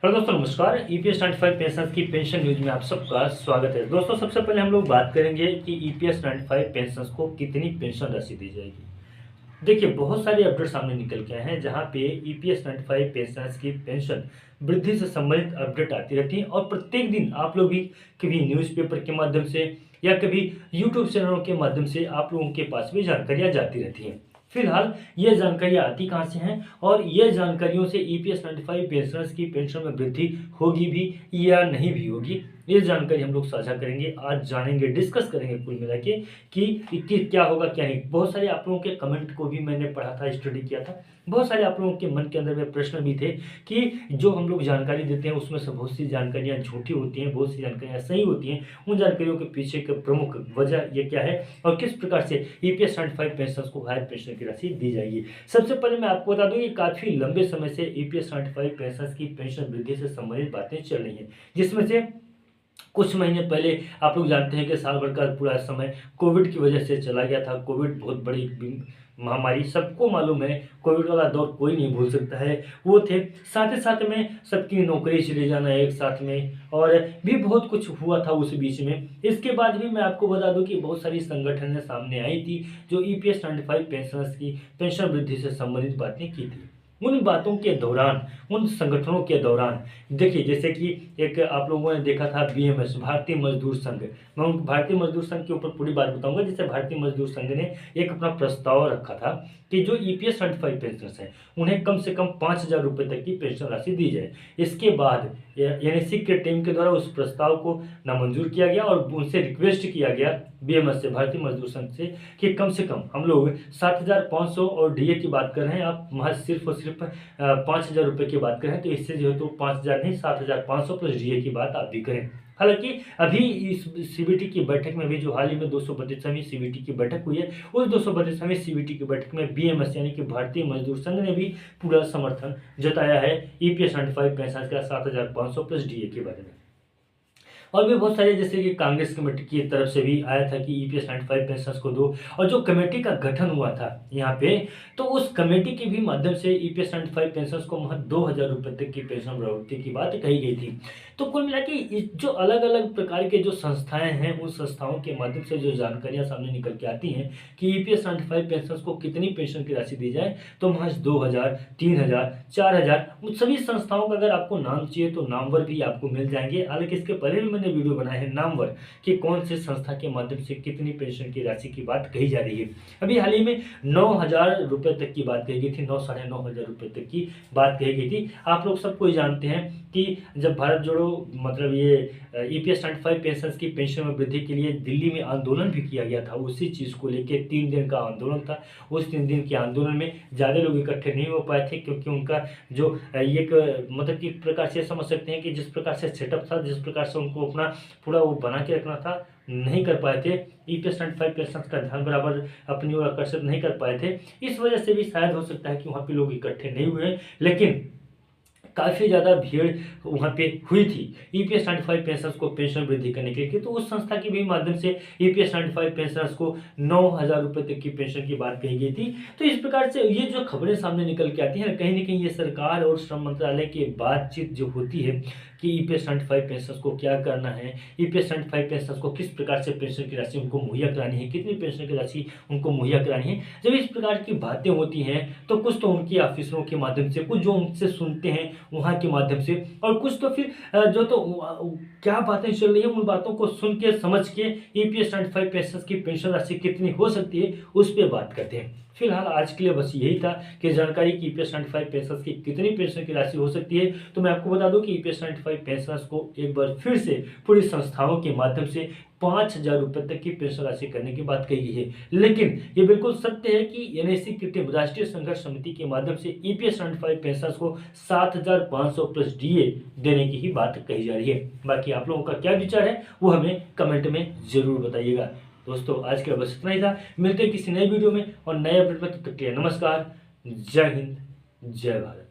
Hello दोस्तों, नमस्कार। EPS 95 pension की पेंशन न्यूज में आप सबका स्वागत है। दोस्तों, सबसे पहले हम लोग बात करेंगे कि ईपीएस 95 पेंशन को कितनी पेंशन राशि दी जाएगी। देखिए, बहुत सारे अपडेट सामने निकल के आए हैं जहां पे ईपीएस 95 पेंशन की पेंशन वृद्धि से संबंधित अपडेट आती रहती है और प्रत्येक दिन आप लोग भी कभी न्यूज़पेपर के माध्यम से या कभी यूट्यूब चैनलों के माध्यम से आप लोगों के पास भी जानकारियां जाती रहती हैं। फिलहाल ये जानकारियां आती कहाँ से हैं और ये जानकारियों से ईपीएस 95 पेंशनर्स की पेंशन में वृद्धि होगी भी या नहीं भी होगी, ये जानकारी हम लोग साझा करेंगे। आज जानेंगे, डिस्कस करेंगे कुल मिला के कि क्या होगा क्या नहीं। बहुत सारे आप लोगों के कमेंट को भी मैंने पढ़ा था, स्टडी किया था। बहुत सारे आप लोगों के मन के अंदर में प्रश्न भी थे कि जो हम लोग जानकारी देते हैं उसमें से बहुत सी जानकारियां झूठी होती हैं, बहुत सी जानकारियां सही होती हैं। उन जानकारियों के पीछे का प्रमुख वजह ये क्या है और किस प्रकार से ईपीएस 95 पेंशन को हायर पेंशन की राशि दी जाएगी। सबसे पहले मैं आपको बता दूं कि काफी लंबे समय से ईपीएस 95 पेंशन की पेंशन वृद्धि से संबंधित बातें चल रही हैं, जिसमें से कुछ महीने पहले आप लोग जानते हैं कि साल भर का पूरा समय कोविड की वजह से चला गया था। कोविड बहुत बड़ी महामारी, सबको मालूम है। कोविड वाला दौर कोई नहीं भूल सकता है, वो थे। साथ ही साथ में सबकी नौकरी चले जाना एक साथ में, और भी बहुत कुछ हुआ था उस बीच में। इसके बाद भी मैं आपको बता दूं कि बहुत सारी संगठनें सामने आई थी जो ईपीएस 95 पेंशनर्स की पेंशन वृद्धि से संबंधित बातें की थी। उन बातों के दौरान, उन संगठनों के दौरान देखिए, जैसे कि एक आप लोगों ने देखा था बीएमएस, भारतीय मजदूर संघ। मैं उन भारतीय मजदूर संघ के ऊपर पूरी बात बताऊंगा। जैसे भारतीय मजदूर संघ ने एक अपना प्रस्ताव रखा था कि जो ईपीएस 95 पेंशनर्स हैं उन्हें कम से कम 5,000 रुपये तक की पेंशन राशि दी जाए। इसके बाद एनएससी के टीम के द्वारा उस प्रस्ताव को नामंजूर किया गया और उनसे रिक्वेस्ट किया गया, बीएमएस से, भारतीय मजदूर संघ से, कि कम से कम हम लोग 7,500 और डीए की बात कर रहे हैं, आप महज सिर्फ और सिर्फ 5,000 रुपये की बात करें तो इससे जो है तो 5,000 नहीं 7,500 प्लस डीए की बात आप भी करें। हालांकि अभी इस सीबीटी की बैठक में भी जो हाल ही में 232वीं सीबीटी की बैठक हुई है, उस 232वीं सीबीटी की बैठक में बीएमएस यानी कि भारतीय मजदूर संघ ने भी पूरा समर्थन जताया है ईपीएस 95 पेंशन का 7,500 प्लस डीए के बारे में। और भी बहुत सारे, जैसे कि कांग्रेस कमेटी की तरफ से भी आया था कि ईपीएस 95 पेंशन को दो, और जो कमेटी का गठन हुआ था यहाँ पे, तो उस कमेटी के भी माध्यम से ईपीएस 95 पेंशन को महज 2,000 रुपये तक की पेंशन बढ़ोतरी की बात कही गई थी। तो कुल मिला के जो अलग अलग प्रकार के जो संस्थाएं हैं, उन संस्थाओं के माध्यम से जो जानकारियां सामने निकल के आती हैं कि ईपीएस 95 पेंशन को कितनी पेंशन की राशि दी जाए, तो महज 2,000, 3,000, 4,000, उन सभी संस्थाओं का अगर आपको नाम चाहिए तो नामवर भी आपको मिल जाएंगे। हालांकि इसके पहले भी मैंने वीडियो बनाया है नामवर कि कौन से संस्था के माध्यम से कितनी पेंशन की राशि की बात कही जा रही है। अभी हाल ही में 9,000 रुपये तक की बात कही गई थी, 9,500 रुपये तक की बात कही गई थी। आप लोग सबको जानते हैं कि जब भारत जोड़ो मतलब ये ईपीएस 95 पेंशन की पेंशन में वृद्धि के लिए दिल्ली में आंदोलन भी किया गया था, उसी चीज़ को लेकर 3 दिन का आंदोलन था। उस 3 दिन के आंदोलन में ज़्यादा लोग इकट्ठे नहीं हो पाए थे, क्योंकि उनका जो एक मतलब कि एक प्रकार से समझ सकते हैं कि जिस प्रकार से सेटअप था, जिस प्रकार से उनको अपना पूरा वो बना के रखना था, नहीं कर पाए थे। ईपीएस 95 पेंशन का ध्यान बराबर अपनी ओर आकर्षित नहीं कर पाए थे। इस वजह से भी शायद हो सकता है कि वहाँ पे लोग इकट्ठे नहीं हुए, लेकिन काफ़ी ज़्यादा भीड़ वहाँ पे हुई थी ईपीएस 95 पेंशनर्स को पेंशन वृद्धि करने के लिए। तो उस संस्था के भी माध्यम से ईपीएस 95 पेंशनर्स को 9,000 रुपये तक की पेंशन की बात कही गई थी। तो इस प्रकार से ये जो खबरें सामने निकल के आती हैं, कहीं ना कहीं ये सरकार और श्रम मंत्रालय की बातचीत जो होती है कि ईपीएस 95 पेंशनर्स को क्या करना है, ईपीएस 95 पेंशनर्स को किस प्रकार से पेंशन की राशि उनको मुहैया करानी है, कितनी पेंशन की राशि उनको मुहैया करानी है। जब इस प्रकार की बातें होती हैं तो कुछ तो उनके ऑफिसरों के माध्यम से, कुछ जो उनसे सुनते हैं वहाँ के माध्यम से, और कुछ तो फिर जो तो क्या बातें चल रही है उन बातों को सुन के समझ के ईपीएस 95 पेंशन की पेंशन राशि कितनी हो सकती है उस पर बात करते हैं। फिलहाल आज के लिए बस यही था कि जानकारी की ईपीएस 95 पेंशन की कितनी पेंशन की राशि हो सकती है। तो मैं आपको बता दूं कि ईपीएस 95 पेंशन को एक बार फिर से पूरी संस्थाओं के माध्यम से 5,000 रुपये तक की पेंशन राशि करने की बात कही गई है। लेकिन ये बिल्कुल सत्य है कि एनएससी की टीम, राष्ट्रीय संघर्ष समिति के माध्यम से ईपीएस 95 पेंशन को 7,500 प्लस डीए देने की ही बात कही जा रही है। बाकी आप लोगों का क्या विचार है वो हमें कमेंट में जरूर बताइएगा। दोस्तों, आज के बस इतना ही था। मिलते हैं किसी नए वीडियो में और नए अपडेट में। तब तक के लिए नमस्कार, जय हिंद, जय भारत।